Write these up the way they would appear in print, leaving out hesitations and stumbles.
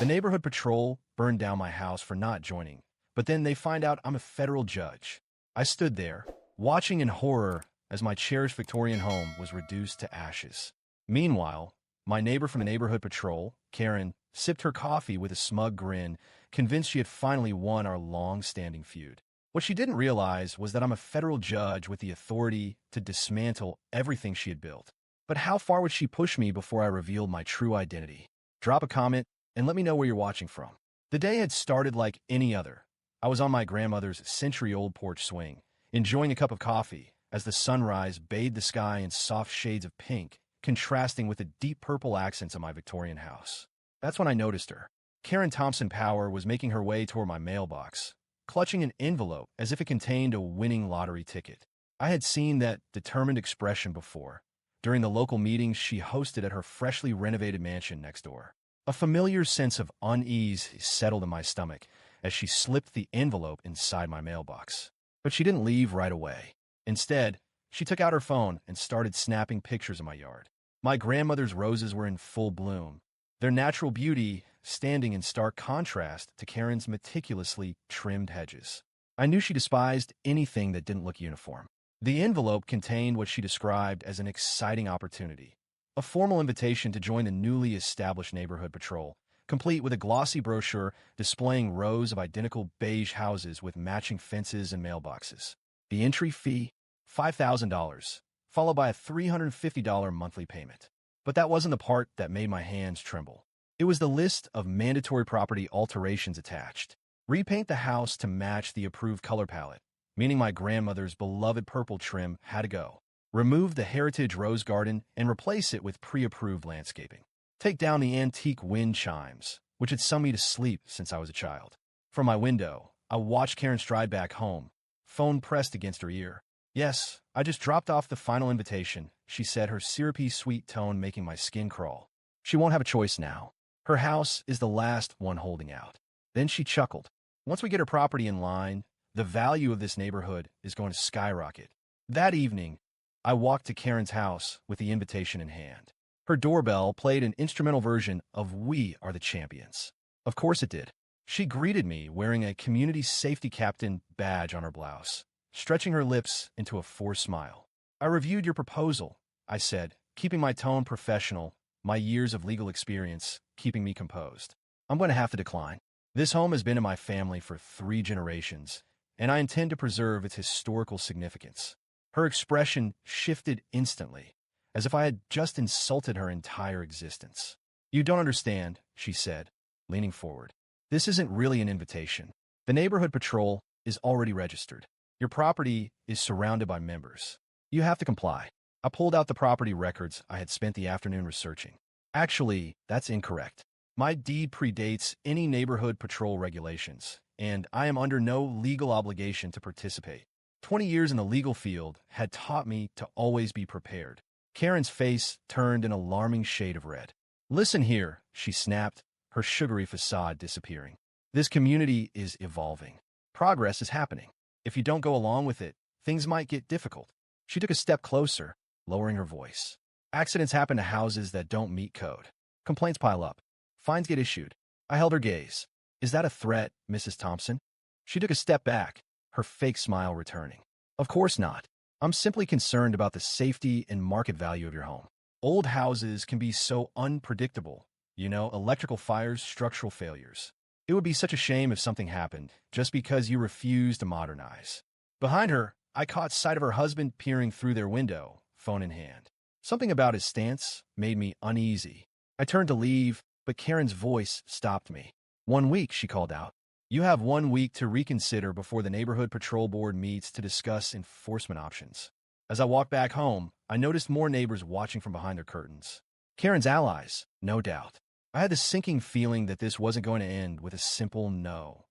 The neighborhood patrol burned down my house for not joining, but then they find out I'm a federal judge. I stood there, watching in horror as my cherished Victorian home was reduced to ashes. Meanwhile, my neighbor from the neighborhood patrol, Karen, sipped her coffee with a smug grin, convinced she had finally won our long-standing feud. What she didn't realize was that I'm a federal judge with the authority to dismantle everything she had built. But how far would she push me before I revealed my true identity? Drop a comment and let me know where you're watching from. The day had started like any other. I was on my grandmother's century-old porch swing, enjoying a cup of coffee as the sunrise bathed the sky in soft shades of pink, contrasting with the deep purple accents of my Victorian house. That's when I noticed her. Karen Thompson Power was making her way toward my mailbox, clutching an envelope as if it contained a winning lottery ticket. I had seen that determined expression before, during the local meetings she hosted at her freshly renovated mansion next door. A familiar sense of unease settled in my stomach as she slipped the envelope inside my mailbox. But she didn't leave right away. Instead, she took out her phone and started snapping pictures of my yard. My grandmother's roses were in full bloom, their natural beauty standing in stark contrast to Karen's meticulously trimmed hedges. I knew she despised anything that didn't look uniform. The envelope contained what she described as an exciting opportunity, a formal invitation to join the newly established neighborhood patrol, complete with a glossy brochure displaying rows of identical beige houses with matching fences and mailboxes. The entry fee, $5,000, followed by a $350 monthly payment. But that wasn't the part that made my hands tremble. It was the list of mandatory property alterations attached. Repaint the house to match the approved color palette, meaning my grandmother's beloved purple trim had to go. Remove the heritage rose garden and replace it with pre-approved landscaping. Take down the antique wind chimes, which had sung me to sleep since I was a child. From my window, I watched Karen stride back home, phone pressed against her ear. "Yes, I just dropped off the final invitation," she said, her syrupy sweet tone making my skin crawl. She won't have a choice now. Her house is the last one holding out. Then she chuckled. Once we get her property in line, the value of this neighborhood is going to skyrocket. That evening, I walked to Karen's house with the invitation in hand. Her doorbell played an instrumental version of "We Are the Champions." Of course it did. She greeted me wearing a community safety captain badge on her blouse, stretching her lips into a forced smile. "I reviewed your proposal," I said, keeping my tone professional, my years of legal experience keeping me composed. "I'm going to have to decline. This home has been in my family for 3 generations, and I intend to preserve its historical significance." Her expression shifted instantly, as if I had just insulted her entire existence. "You don't understand," she said, leaning forward. "This isn't really an invitation. The neighborhood patrol is already registered. Your property is surrounded by members. You have to comply." I pulled out the property records I had spent the afternoon researching. "Actually, that's incorrect. My deed predates any neighborhood patrol regulations, and I am under no legal obligation to participate. 20 years in the legal field had taught me to always be prepared." Karen's face turned an alarming shade of red. "Listen here," she snapped, her sugary facade disappearing. "This community is evolving. Progress is happening. If you don't go along with it, things might get difficult." She took a step closer, lowering her voice. "Accidents happen to houses that don't meet code. Complaints pile up. Fines get issued." I held her gaze. "Is that a threat, Mrs. Thompson?" She took a step back, her fake smile returning. "Of course not. I'm simply concerned about the safety and market value of your home. Old houses can be so unpredictable. Electrical fires, structural failures. It would be such a shame if something happened just because you refuse to modernize." Behind her, I caught sight of her husband peering through their window, phone in hand. Something about his stance made me uneasy. I turned to leave, but Karen's voice stopped me. "1 week," she called out. "You have 1 week to reconsider before the Neighborhood Patrol Board meets to discuss enforcement options." As I walked back home, I noticed more neighbors watching from behind their curtains. Karen's allies, no doubt. I had the sinking feeling that this wasn't going to end with a simple no.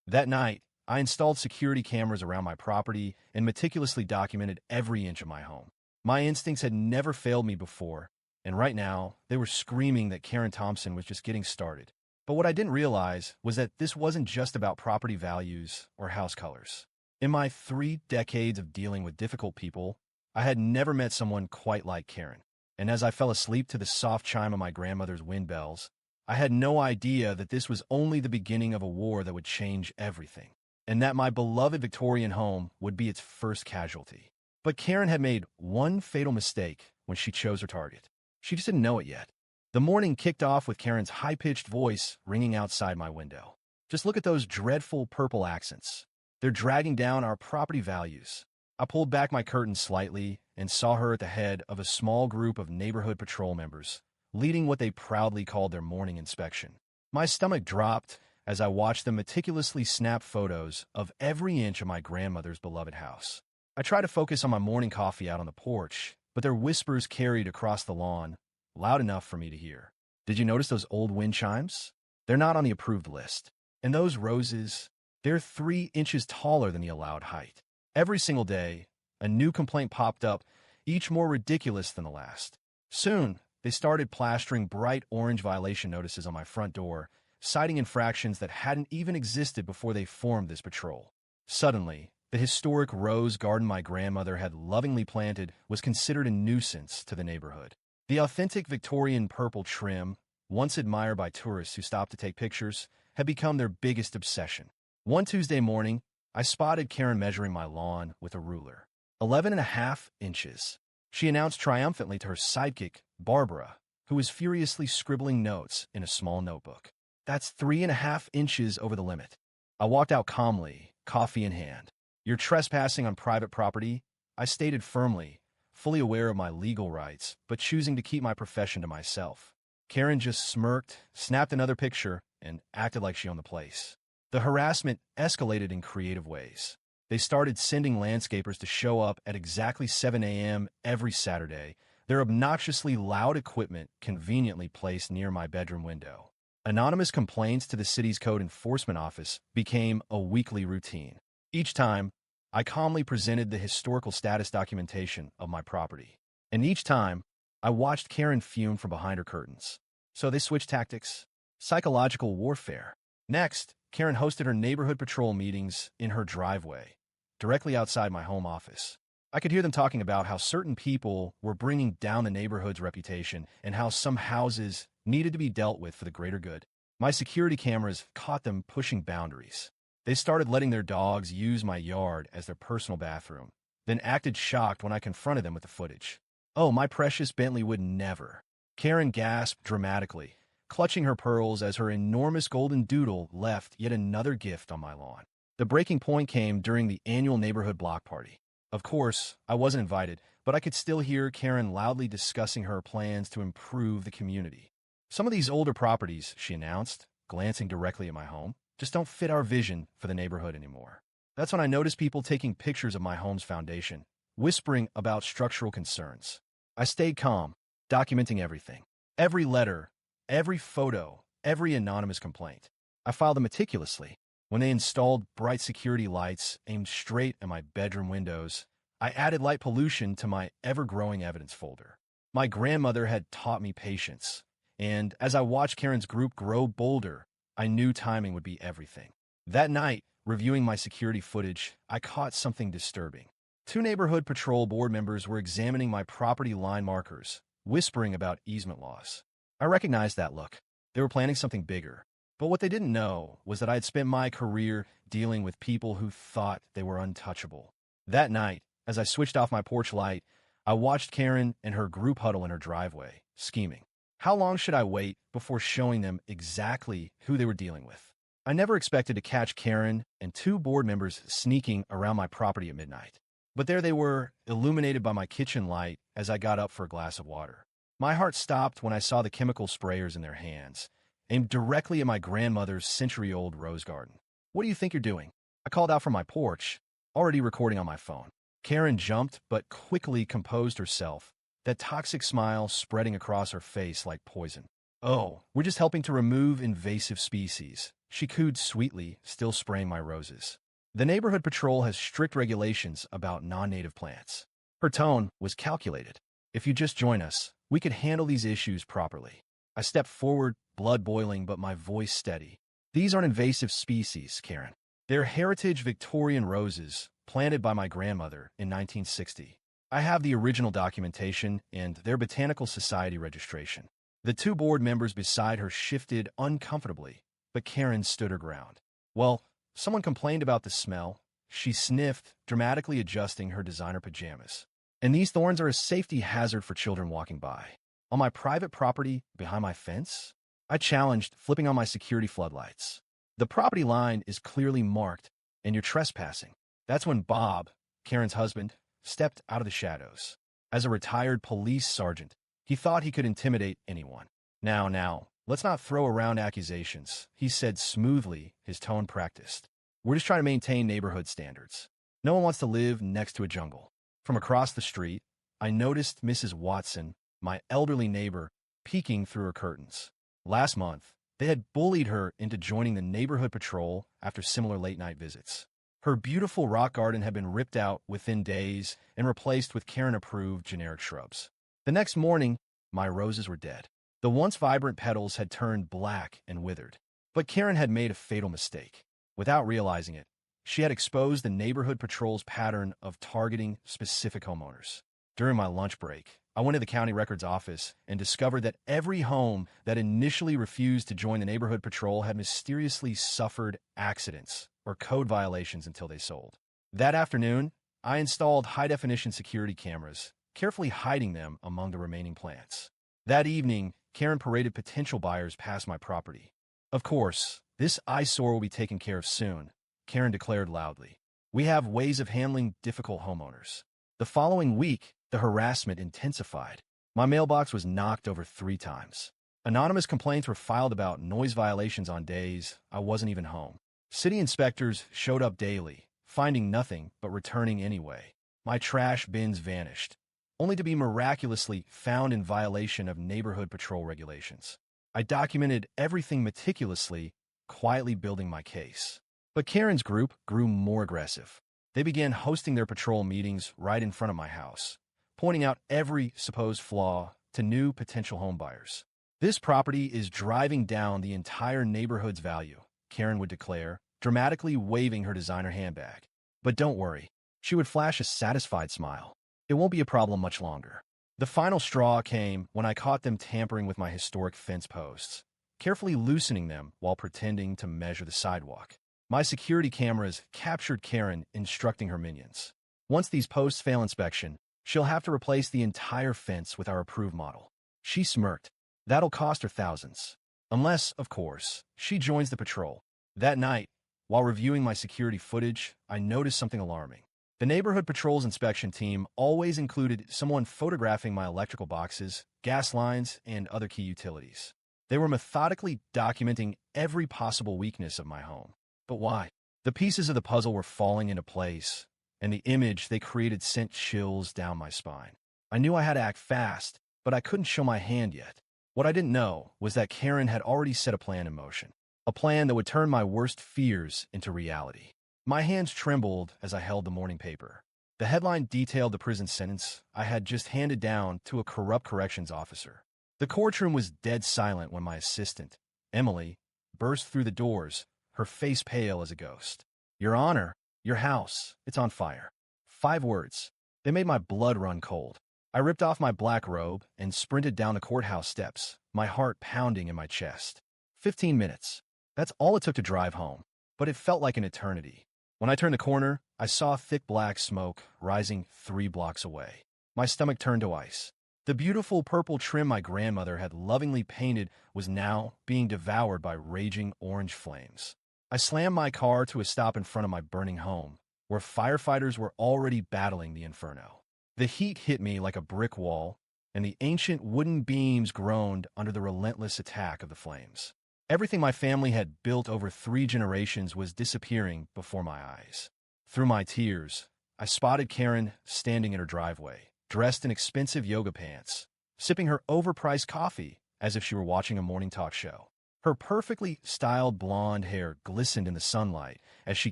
That night, I installed security cameras around my property and meticulously documented every inch of my home. My instincts had never failed me before, and right now, they were screaming that Karen Thompson was just getting started. But what I didn't realize was that this wasn't just about property values or house colors. In my 3 decades of dealing with difficult people, I had never met someone quite like Karen. And as I fell asleep to the soft chime of my grandmother's wind bells, I had no idea that this was only the beginning of a war that would change everything, and that my beloved Victorian home would be its first casualty. But Karen had made one fatal mistake when she chose her target. She just didn't know it yet. The morning kicked off with Karen's high-pitched voice ringing outside my window. Just look at those dreadful purple accents. They're dragging down our property values. I pulled back my curtain slightly and saw her at the head of a small group of neighborhood patrol members, leading what they proudly called their morning inspection. My stomach dropped as I watched them meticulously snap photos of every inch of my grandmother's beloved house. I tried to focus on my morning coffee out on the porch, but their whispers carried across the lawn, loud enough for me to hear. Did you notice those old wind chimes? They're not on the approved list. And those roses, they're 3 inches taller than the allowed height. Every single day, a new complaint popped up, each more ridiculous than the last. Soon, they started plastering bright orange violation notices on my front door, citing infractions that hadn't even existed before they formed this patrol. Suddenly, the historic rose garden my grandmother had lovingly planted was considered a nuisance to the neighborhood. The authentic Victorian purple trim, once admired by tourists who stopped to take pictures, had become their biggest obsession. One Tuesday morning, I spotted Karen measuring my lawn with a ruler. 11.5 inches. She announced triumphantly to her sidekick, Barbara, who was furiously scribbling notes in a small notebook. That's 3.5 inches over the limit. I walked out calmly, coffee in hand. You're trespassing on private property, I stated firmly, fully aware of my legal rights, but choosing to keep my profession to myself. Karen just smirked, snapped another picture, and acted like she owned the place. The harassment escalated in creative ways. They started sending landscapers to show up at exactly 7 a.m. every Saturday, their obnoxiously loud equipment conveniently placed near my bedroom window. Anonymous complaints to the city's code enforcement office became a weekly routine. Each time, I calmly presented the historical status documentation of my property. And each time, I watched Karen fume from behind her curtains. So they switched tactics. Psychological warfare. Next, Karen hosted her neighborhood patrol meetings in her driveway, directly outside my home office. I could hear them talking about how certain people were bringing down the neighborhood's reputation and how some houses needed to be dealt with for the greater good. My security cameras caught them pushing boundaries. They started letting their dogs use my yard as their personal bathroom, then acted shocked when I confronted them with the footage. Oh, my precious Bentley would never. Karen gasped dramatically, clutching her pearls as her enormous golden doodle left yet another gift on my lawn. The breaking point came during the annual neighborhood block party. Of course, I wasn't invited, but I could still hear Karen loudly discussing her plans to improve the community. Some of these older properties, she announced, glancing directly at my home, just don't fit our vision for the neighborhood anymore. That's when I noticed people taking pictures of my home's foundation, whispering about structural concerns. I stayed calm, documenting everything. Every letter, every photo, every anonymous complaint. I filed them meticulously. When they installed bright security lights aimed straight at my bedroom windows, I added light pollution to my ever-growing evidence folder. My grandmother had taught me patience, and as I watched Karen's group grow bolder, I knew timing would be everything. That night, reviewing my security footage, I caught something disturbing. 2 neighborhood patrol board members were examining my property line markers, whispering about easement laws. I recognized that look. They were planning something bigger. But what they didn't know was that I had spent my career dealing with people who thought they were untouchable. That night, as I switched off my porch light, I watched Karen and her group huddle in her driveway, scheming. How long should I wait before showing them exactly who they were dealing with? I never expected to catch Karen and 2 board members sneaking around my property at midnight. But there they were, illuminated by my kitchen light as I got up for a glass of water. My heart stopped when I saw the chemical sprayers in their hands, aimed directly at my grandmother's century-old rose garden. What do you think you're doing? I called out from my porch, already recording on my phone. Karen jumped, but quickly composed herself, that toxic smile spreading across her face like poison. Oh, we're just helping to remove invasive species, she cooed sweetly, still spraying my roses. The neighborhood patrol has strict regulations about non-native plants. Her tone was calculated. If you just join us, we could handle these issues properly. I stepped forward, blood boiling, but my voice steady. These aren't invasive species, Karen. They're heritage Victorian roses, planted by my grandmother in 1960. I have the original documentation and their Botanical Society registration. The two board members beside her shifted uncomfortably, but Karen stood her ground. Well, someone complained about the smell. She sniffed, dramatically adjusting her designer pajamas. And these thorns are a safety hazard for children walking by. On my private property, behind my fence? I challenged, flipping on my security floodlights. The property line is clearly marked, and you're trespassing. That's when Bob, Karen's husband, stepped out of the shadows. As a retired police sergeant, he thought he could intimidate anyone. Now, let's not throw around accusations, he said smoothly, his tone practiced. We're just trying to maintain neighborhood standards. No one wants to live next to a jungle. From across the street, I noticed Mrs. Watson, my elderly neighbor, peeking through her curtains. Last month, they had bullied her into joining the neighborhood patrol after similar late-night visits. Her beautiful rock garden had been ripped out within days and replaced with Karen-approved generic shrubs. The next morning, my roses were dead. The once vibrant petals had turned black and withered. But Karen had made a fatal mistake. Without realizing it, she had exposed the neighborhood patrol's pattern of targeting specific homeowners. During my lunch break, I went to the county records office and discovered that every home that initially refused to join the neighborhood patrol had mysteriously suffered accidents or code violations until they sold. That afternoon, I installed high-definition security cameras, carefully hiding them among the remaining plants. That evening, Karen paraded potential buyers past my property. Of course, this eyesore will be taken care of soon, Karen declared loudly. We have ways of handling difficult homeowners. The following week, the harassment intensified. My mailbox was knocked over 3 times. Anonymous complaints were filed about noise violations on days I wasn't even home. City inspectors showed up daily, finding nothing but returning anyway. My trash bins vanished, only to be miraculously found in violation of neighborhood patrol regulations. I documented everything meticulously, quietly building my case. But Karen's group grew more aggressive. They began hosting their patrol meetings right in front of my house, pointing out every supposed flaw to new potential homebuyers. This property is driving down the entire neighborhood's value, Karen would declare, dramatically waving her designer handbag. But don't worry, she would flash a satisfied smile. It won't be a problem much longer. The final straw came when I caught them tampering with my historic fence posts, carefully loosening them while pretending to measure the sidewalk. My security cameras captured Karen instructing her minions. Once these posts fail inspection, she'll have to replace the entire fence with our approved model. She smirked. That'll cost her thousands. Unless, of course, she joins the patrol. That night, while reviewing my security footage, I noticed something alarming. The neighborhood patrol's inspection team always included someone photographing my electrical boxes, gas lines, and other key utilities. They were methodically documenting every possible weakness of my home. But why? The pieces of the puzzle were falling into place, and the image they created sent chills down my spine. I knew I had to act fast, but I couldn't show my hand yet. What I didn't know was that Karen had already set a plan in motion, a plan that would turn my worst fears into reality. My hands trembled as I held the morning paper. The headline detailed the prison sentence I had just handed down to a corrupt corrections officer. The courtroom was dead silent when my assistant, Emily, burst through the doors, her face pale as a ghost. "Your Honor, your house, it's on fire." 5 words. They made my blood run cold. I ripped off my black robe and sprinted down the courthouse steps, my heart pounding in my chest. 15 minutes. That's all it took to drive home, but it felt like an eternity. When I turned the corner, I saw thick black smoke rising 3 blocks away. My stomach turned to ice. The beautiful purple trim my grandmother had lovingly painted was now being devoured by raging orange flames. I slammed my car to a stop in front of my burning home, where firefighters were already battling the inferno. The heat hit me like a brick wall, and the ancient wooden beams groaned under the relentless attack of the flames. Everything my family had built over 3 generations was disappearing before my eyes. Through my tears, I spotted Karen standing in her driveway, dressed in expensive yoga pants, sipping her overpriced coffee as if she were watching a morning talk show. Her perfectly styled blonde hair glistened in the sunlight as she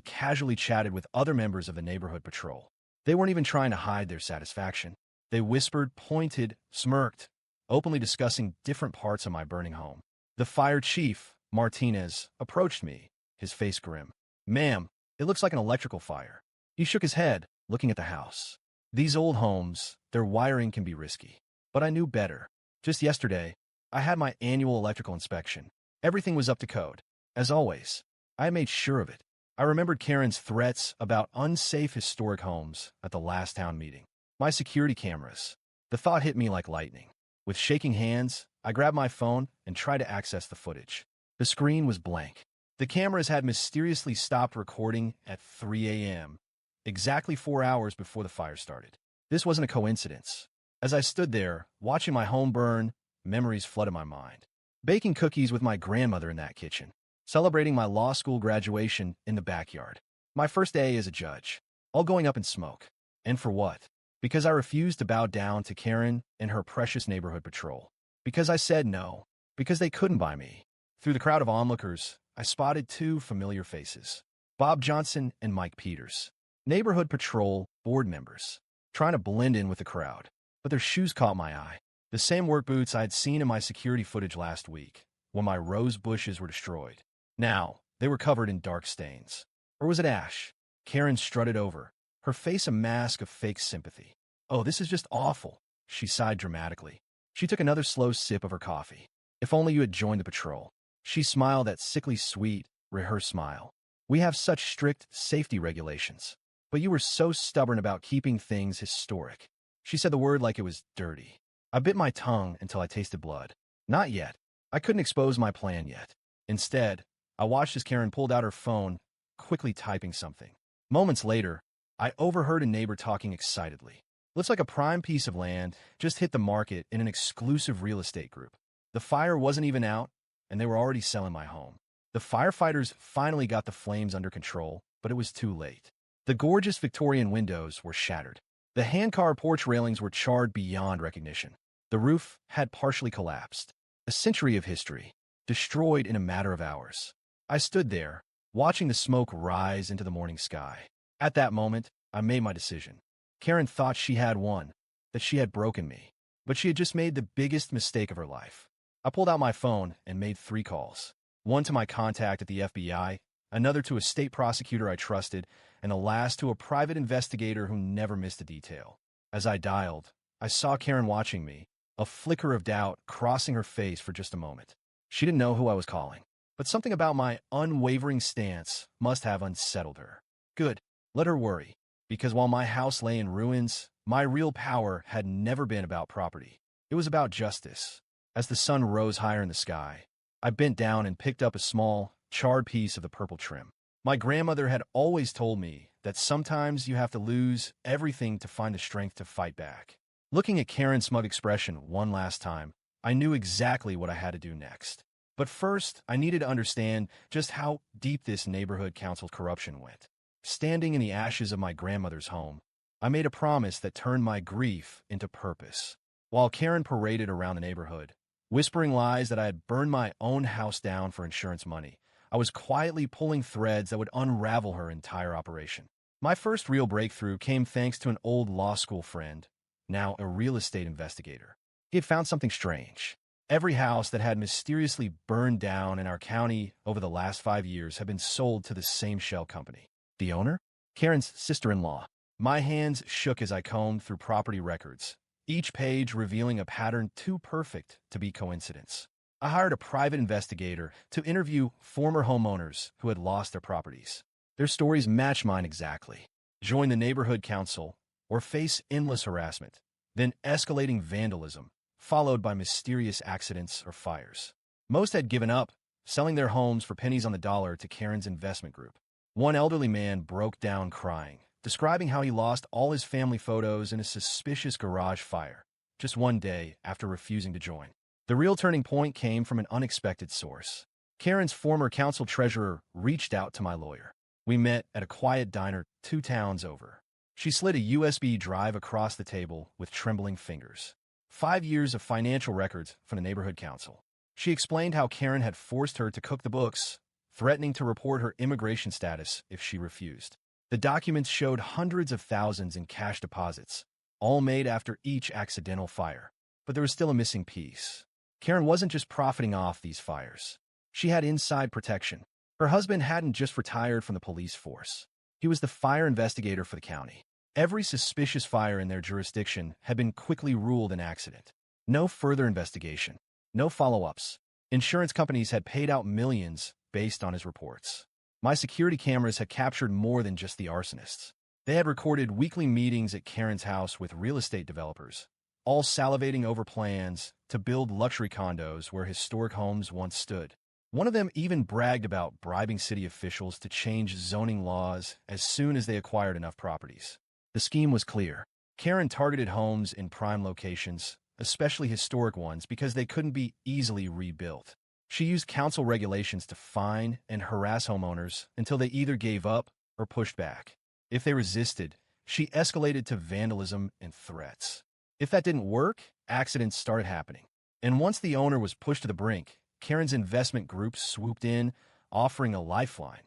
casually chatted with other members of the neighborhood patrol. They weren't even trying to hide their satisfaction. They whispered, pointed, smirked, openly discussing different parts of my burning home. The fire chief, Martinez, approached me, his face grim. "Ma'am, it looks like an electrical fire." He shook his head, looking at the house. These old homes, their wiring can be risky. But I knew better. Just yesterday, I had my annual electrical inspection. Everything was up to code. As always, I made sure of it. I remembered Karen's threats about unsafe historic homes at the last town meeting. My security cameras. The thought hit me like lightning. With shaking hands, I grabbed my phone and tried to access the footage. The screen was blank. The cameras had mysteriously stopped recording at 3 a.m., exactly 4 hours before the fire started. This wasn't a coincidence. As I stood there, watching my home burn, memories flooded my mind. Baking cookies with my grandmother in that kitchen. Celebrating my law school graduation in the backyard. My first day as a judge. All going up in smoke. And for what? Because I refused to bow down to Karen and her precious neighborhood patrol. Because I said no. Because they couldn't buy me. Through the crowd of onlookers, I spotted two familiar faces. Bob Johnson and Mike Peters. Neighborhood patrol board members. Trying to blend in with the crowd. But their shoes caught my eye. The same work boots I had seen in my security footage last week, when my rose bushes were destroyed. Now, they were covered in dark stains. Or was it ash? Karen strutted over, her face a mask of fake sympathy. "Oh, this is just awful," she sighed dramatically. She took another slow sip of her coffee. "If only you had joined the patrol." She smiled that sickly sweet, rehearsed smile. "We have such strict safety regulations. But you were so stubborn about keeping things historic." She said the word like it was dirty. I bit my tongue until I tasted blood. Not yet. I couldn't expose my plan yet. Instead, I watched as Karen pulled out her phone, quickly typing something. Moments later, I overheard a neighbor talking excitedly. "Looks like a prime piece of land just hit the market in an exclusive real estate group. The fire wasn't even out, and they were already selling my home." The firefighters finally got the flames under control, but it was too late. The gorgeous Victorian windows were shattered. The handcar porch railings were charred beyond recognition. The roof had partially collapsed. A century of history, destroyed in a matter of hours. I stood there, watching the smoke rise into the morning sky. At that moment, I made my decision. Karen thought she had won, that she had broken me. But she had just made the biggest mistake of her life. I pulled out my phone and made 3 calls. One to my contact at the FBI, another to a state prosecutor I trusted, and the last to a private investigator who never missed a detail. As I dialed, I saw Karen watching me, a flicker of doubt crossing her face for just a moment. She didn't know who I was calling, but something about my unwavering stance must have unsettled her. Good, let her worry, because while my house lay in ruins, my real power had never been about property. It was about justice. As the sun rose higher in the sky, I bent down and picked up a small, charred piece of the purple trim. My grandmother had always told me that sometimes you have to lose everything to find the strength to fight back. Looking at Karen's smug expression one last time, I knew exactly what I had to do next. But first, I needed to understand just how deep this neighborhood council corruption went. Standing in the ashes of my grandmother's home, I made a promise that turned my grief into purpose. While Karen paraded around the neighborhood, whispering lies that I had burned my own house down for insurance money, I was quietly pulling threads that would unravel her entire operation. My first real breakthrough came thanks to an old law school friend, now a real estate investigator. He had found something strange. Every house that had mysteriously burned down in our county over the last 5 years had been sold to the same shell company. The owner? Karen's sister-in-law. My hands shook as I combed through property records, each page revealing a pattern too perfect to be coincidence. I hired a private investigator to interview former homeowners who had lost their properties. Their stories match mine exactly. Join the neighborhood council, or face endless harassment, then escalating vandalism, followed by mysterious accidents or fires. Most had given up, selling their homes for pennies on the dollar to Karen's investment group. One elderly man broke down crying, describing how he lost all his family photos in a suspicious garage fire, just one day after refusing to join. The real turning point came from an unexpected source. Karen's former council treasurer reached out to my lawyer. We met at a quiet diner 2 towns over. She slid a USB drive across the table with trembling fingers. 5 years of financial records from the neighborhood council. She explained how Karen had forced her to cook the books, threatening to report her immigration status if she refused. The documents showed hundreds of thousands in cash deposits, all made after each accidental fire. But there was still a missing piece. Karen wasn't just profiting off these fires. She had inside protection. Her husband hadn't just retired from the police force. He was the fire investigator for the county. Every suspicious fire in their jurisdiction had been quickly ruled an accident. No further investigation. No follow-ups. Insurance companies had paid out millions based on his reports. My security cameras had captured more than just the arsonists. They had recorded weekly meetings at Karen's house with real estate developers, all salivating over plans to build luxury condos where historic homes once stood. One of them even bragged about bribing city officials to change zoning laws as soon as they acquired enough properties. The scheme was clear. Karen targeted homes in prime locations, especially historic ones, because they couldn't be easily rebuilt. She used council regulations to fine and harass homeowners until they either gave up or pushed back. If they resisted, she escalated to vandalism and threats. If that didn't work, accidents started happening. And once the owner was pushed to the brink, Karen's investment group swooped in, offering a lifeline,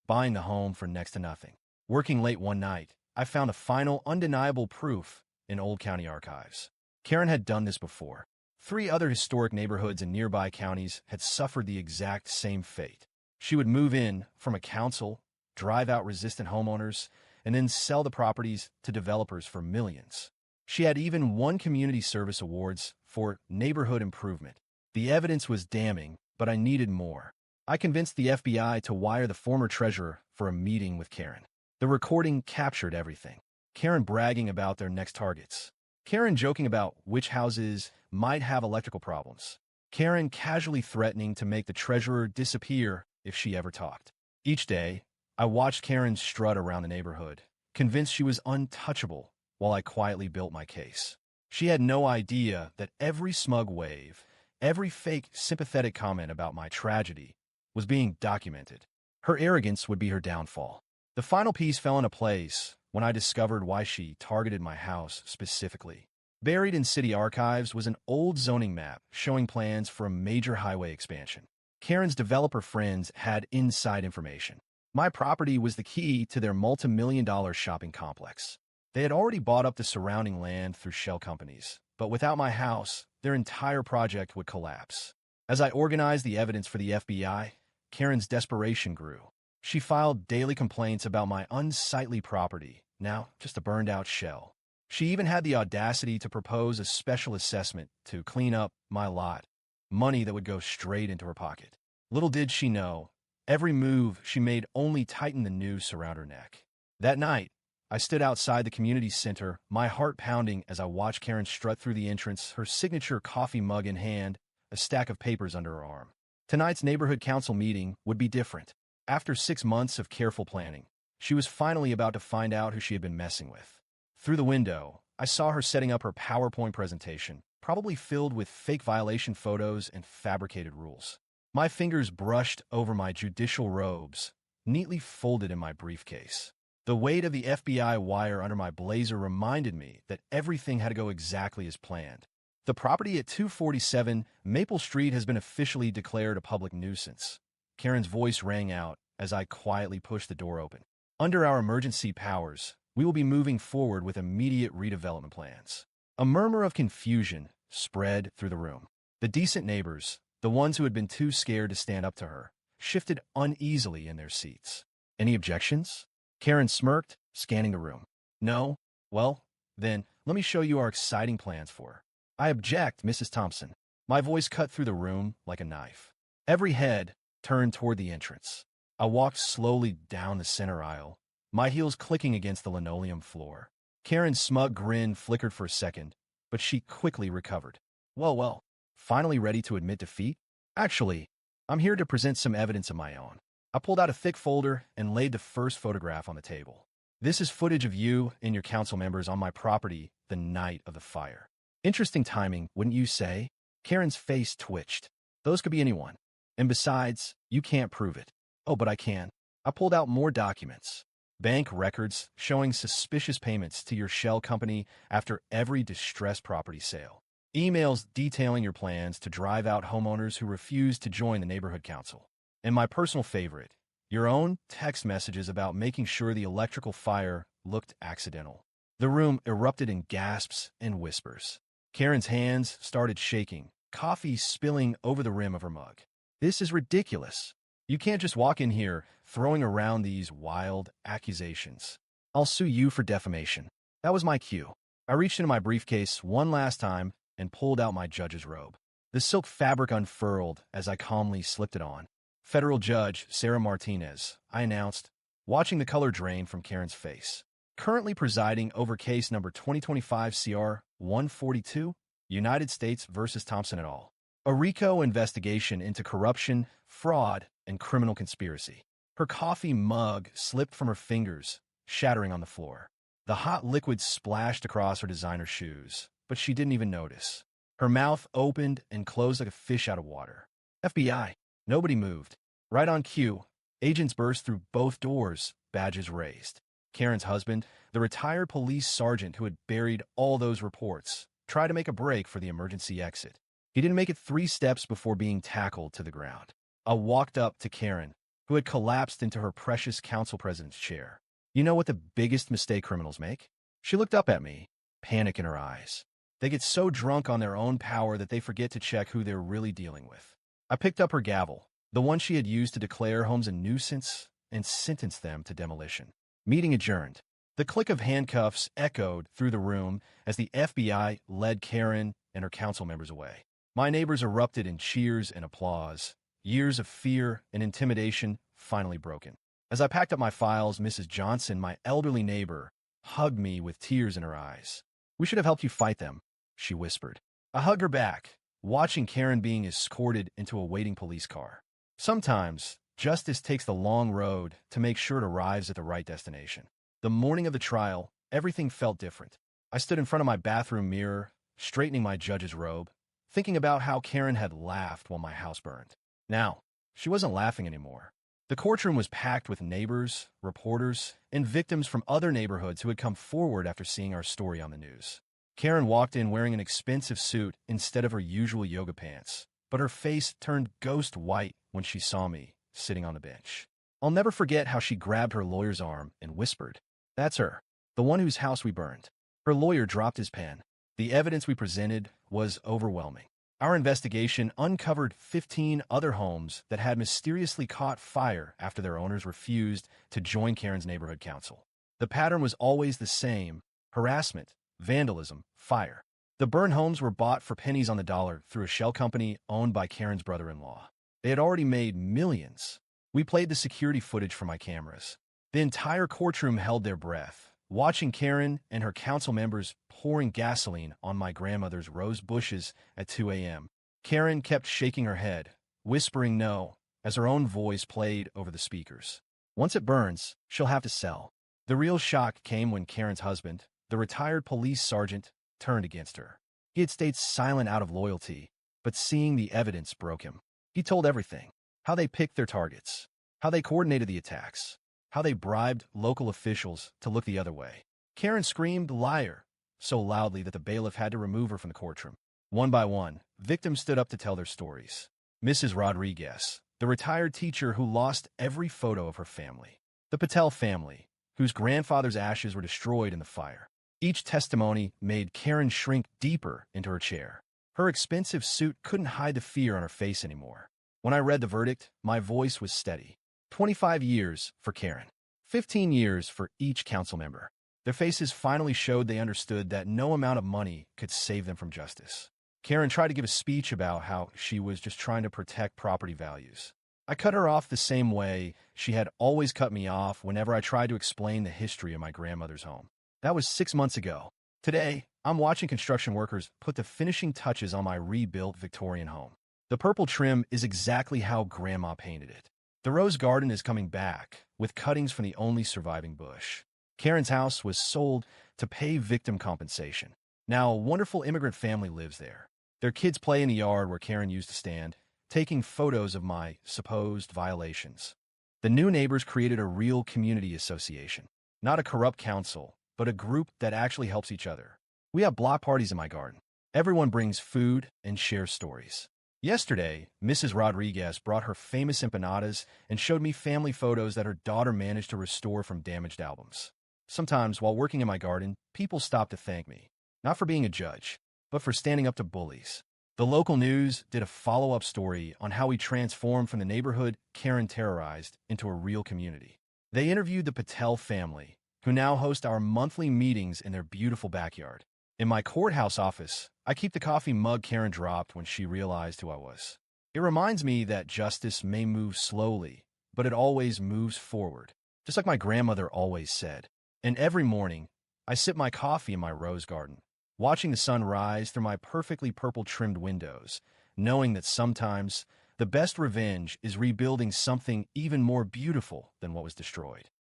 buying the home for next to nothing. Working late one night, I found a final, undeniable proof in old county archives. Karen had done this before. 3 other historic neighborhoods in nearby counties had suffered the exact same fate. She would move in from a council, drive out resistant homeowners, and then sell the properties to developers for millions. She had even won community service awards for neighborhood improvement. The evidence was damning, but I needed more. I convinced the FBI to wire the former treasurer for a meeting with Karen. The recording captured everything. Karen bragging about their next targets. Karen joking about which houses might have electrical problems. Karen casually threatening to make the treasurer disappear if she ever talked. Each day, I watched Karen strut around the neighborhood, convinced she was untouchable, while I quietly built my case. She had no idea that every smug wave, every fake sympathetic comment about my tragedy was being documented. Her arrogance would be her downfall. The final piece fell into place when I discovered why she targeted my house specifically. Buried in city archives was an old zoning map showing plans for a major highway expansion. Karen's developer friends had inside information. My property was the key to their multi-million-dollar shopping complex. They had already bought up the surrounding land through shell companies, but without my house, their entire project would collapse. As I organized the evidence for the FBI, Karen's desperation grew. She filed daily complaints about my unsightly property, now just a burned-out shell. She even had the audacity to propose a special assessment to clean up my lot, money that would go straight into her pocket. Little did she know, every move she made only tightened the noose around her neck. That night, I stood outside the community center, my heart pounding as I watched Karen strut through the entrance, her signature coffee mug in hand, a stack of papers under her arm. Tonight's neighborhood council meeting would be different. After 6 months of careful planning, she was finally about to find out who she had been messing with. Through the window, I saw her setting up her PowerPoint presentation, probably filled with fake violation photos and fabricated rules. My fingers brushed over my judicial robes, neatly folded in my briefcase. The weight of the FBI wire under my blazer reminded me that everything had to go exactly as planned. The property at 247 Maple Street has been officially declared a public nuisance. Karen's voice rang out as I quietly pushed the door open. Under our emergency powers, we will be moving forward with immediate redevelopment plans. A murmur of confusion spread through the room. The decent neighbors, the ones who had been too scared to stand up to her, shifted uneasily in their seats. Any objections? Karen smirked, scanning the room. No? Well, then, let me show you our exciting plans for her. I object, Mrs. Thompson. My voice cut through the room like a knife. Every head turned toward the entrance. I walked slowly down the center aisle, my heels clicking against the linoleum floor. Karen's smug grin flickered for a second, but she quickly recovered. Well, finally ready to admit defeat? Actually, I'm here to present some evidence of my own. I pulled out a thick folder and laid the first photograph on the table. This is footage of you and your council members on my property the night of the fire. Interesting timing, wouldn't you say? Karen's face twitched. Those could be anyone. And besides, you can't prove it. Oh, but I can. I pulled out more documents. Bank records showing suspicious payments to your shell company after every distressed property sale. Emails detailing your plans to drive out homeowners who refuse to join the neighborhood council. And my personal favorite, your own text messages about making sure the electrical fire looked accidental. The room erupted in gasps and whispers. Karen's hands started shaking, coffee spilling over the rim of her mug. This is ridiculous. You can't just walk in here throwing around these wild accusations. I'll sue you for defamation. That was my cue. I reached into my briefcase one last time and pulled out my judge's robe. The silk fabric unfurled as I calmly slipped it on. Federal Judge Sarah Martinez, I announced, watching the color drain from Karen's face. Currently presiding over case number 2025 CR 142, United States versus Thompson et al. A RICO investigation into corruption, fraud, and criminal conspiracy. Her coffee mug slipped from her fingers, shattering on the floor. The hot liquid splashed across her designer shoes, but she didn't even notice. Her mouth opened and closed like a fish out of water. FBI. Nobody moved. Right on cue, agents burst through both doors, badges raised. Karen's husband, the retired police sergeant who had buried all those reports, tried to make a break for the emergency exit. He didn't make it 3 steps before being tackled to the ground. I walked up to Karen, who had collapsed into her precious council president's chair. You know what the biggest mistake criminals make? She looked up at me, panic in her eyes. They get so drunk on their own power that they forget to check who they're really dealing with. I picked up her gavel, the one she had used to declare homes a nuisance, and sentenced them to demolition. Meeting adjourned. The click of handcuffs echoed through the room as the FBI led Karen and her council members away. My neighbors erupted in cheers and applause. Years of fear and intimidation finally broken. As I packed up my files, Mrs. Johnson, my elderly neighbor, hugged me with tears in her eyes. We should have helped you fight them, she whispered. I hugged her back, watching Karen being escorted into a waiting police car. Sometimes, justice takes the long road to make sure it arrives at the right destination. The morning of the trial, everything felt different. I stood in front of my bathroom mirror, straightening my judge's robe, thinking about how Karen had laughed while my house burned. Now, she wasn't laughing anymore. The courtroom was packed with neighbors, reporters, and victims from other neighborhoods who had come forward after seeing our story on the news. Karen walked in wearing an expensive suit instead of her usual yoga pants, but her face turned ghost white when she saw me sitting on the bench. I'll never forget how she grabbed her lawyer's arm and whispered, "That's her, the one whose house we burned." Her lawyer dropped his pen. The evidence we presented was overwhelming. Our investigation uncovered 15 other homes that had mysteriously caught fire after their owners refused to join Karen's neighborhood council. The pattern was always the same: harassment, vandalism, fire. The burned homes were bought for pennies on the dollar through a shell company owned by Karen's brother-in-law. They had already made millions. We played the security footage from my cameras. The entire courtroom held their breath, watching Karen and her council members pouring gasoline on my grandmother's rose bushes at 2 a.m. Karen kept shaking her head, whispering no, as her own voice played over the speakers. Once it burns, she'll have to sell. The real shock came when Karen's husband, the retired police sergeant, turned against her. He had stayed silent out of loyalty, but seeing the evidence broke him. He told everything: how they picked their targets, how they coordinated the attacks, how they bribed local officials to look the other way. Karen screamed "liar" so loudly that the bailiff had to remove her from the courtroom. One by one, victims stood up to tell their stories. Mrs. Rodriguez, the retired teacher who lost every photo of her family. The Patel family, whose grandfather's ashes were destroyed in the fire. Each testimony made Karen shrink deeper into her chair. Her expensive suit couldn't hide the fear on her face anymore. When I read the verdict, my voice was steady. 25 years for Karen. 15 years for each council member. Their faces finally showed they understood that no amount of money could save them from justice. Karen tried to give a speech about how she was just trying to protect property values. I cut her off the same way she had always cut me off whenever I tried to explain the history of my grandmother's home. That was 6 months ago. Today, I'm watching construction workers put the finishing touches on my rebuilt Victorian home. The purple trim is exactly how Grandma painted it. The rose garden is coming back, with cuttings from the only surviving bush. Karen's house was sold to pay victim compensation. Now, a wonderful immigrant family lives there. Their kids play in the yard where Karen used to stand, taking photos of my supposed violations. The new neighbors created a real community association. Not a corrupt council, but a group that actually helps each other. We have block parties in my garden. Everyone brings food and shares stories. Yesterday, Mrs. Rodriguez brought her famous empanadas and showed me family photos that her daughter managed to restore from damaged albums. Sometimes, while working in my garden, people stop to thank me, not for being a judge, but for standing up to bullies. The local news did a follow-up story on how we transformed from the neighborhood Karen terrorized into a real community. They interviewed the Patel family, who now host our monthly meetings in their beautiful backyard. In my courthouse office, I keep the coffee mug Karen dropped when she realized who I was. It reminds me that justice may move slowly, but it always moves forward, just like my grandmother always said. And every morning, I sip my coffee in my rose garden, watching the sun rise through my perfectly purple-trimmed windows, knowing that sometimes the best revenge is rebuilding something even more beautiful than what was destroyed.